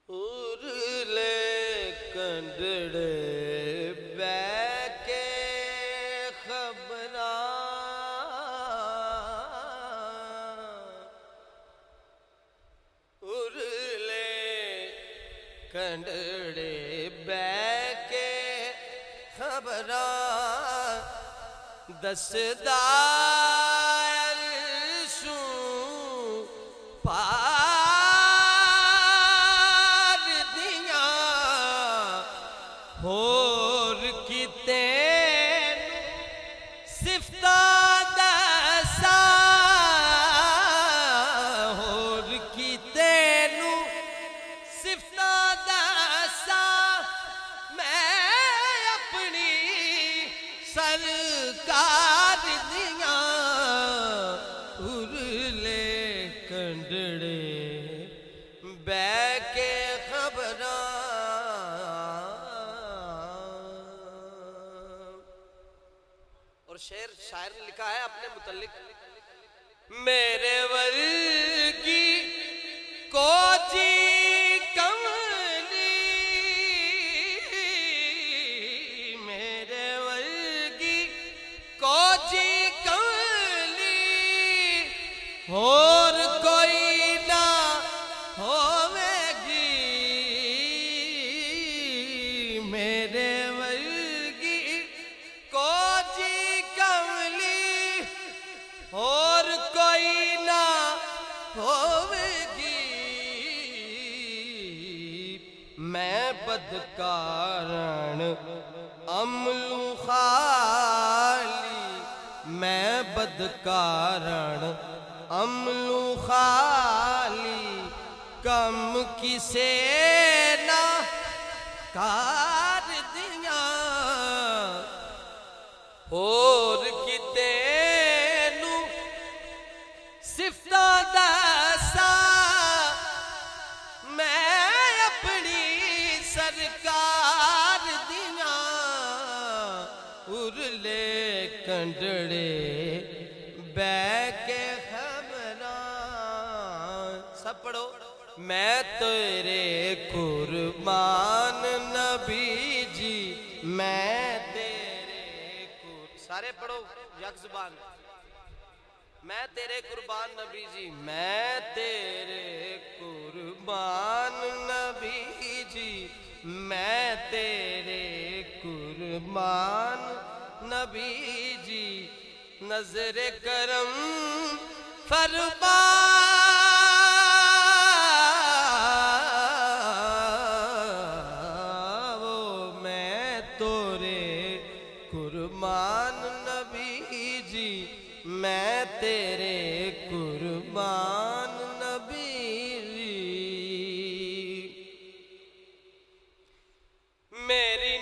ارلے کنڈڑے بے کے خبراں ارلے کنڈڑے بے کے خبراں دسدا ہور کیتے صفتہ دسا ہور کیتے صفتہ دسا میں اپنی سرکار دیاں ارلے کنڈڑے بے کے خبراں شاعر نے لکھا ہے اپنے متعلق میرے ورگی کو جی کملی میرے ورگی کو جی کملی اور کوئی نہ ہوے گی میرے ورگی کو جی اور کوئی نہ ہوے گی میں بدکارن عمل خالی میں بدکارن عمل خالی کم کسے نہ کار دیاں اور کتے صفتہ دسا میں اپنی سرکار دیاں ارلے کنڈڑے بے کے خبراں سب پڑھو میں تیرے قربان نبی جی میں تیرے سارے پڑھو یک زبان میں تیرے قربان نبی جی میں تیرے قربان نبی جی میں تیرے قربان نبی جی نظر کرم فرما میں تیرے قربان نبی جی میں تیرے قربان نبی میری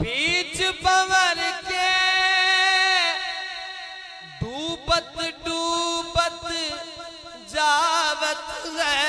بیچ بور کے ڈوبت ڈوبت جاوت ہے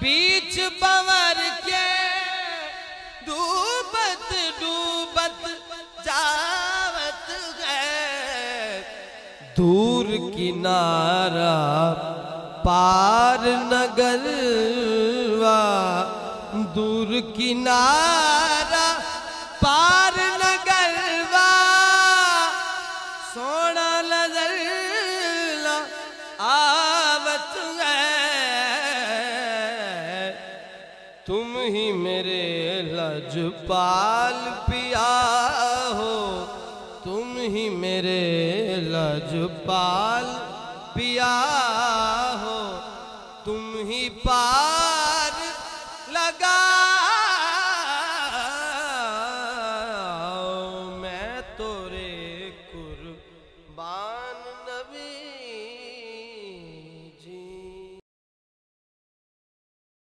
بیچ بور کے ڈوبت ڈوبت جاوت ہے دور کنارہ پار نگلوا دور کنارہ پار نگلوا سونا نظر آوت ہے تم ہی میرے لجپال پیا ہو تم ہی میرے لجپال پیا ہو تم ہی پال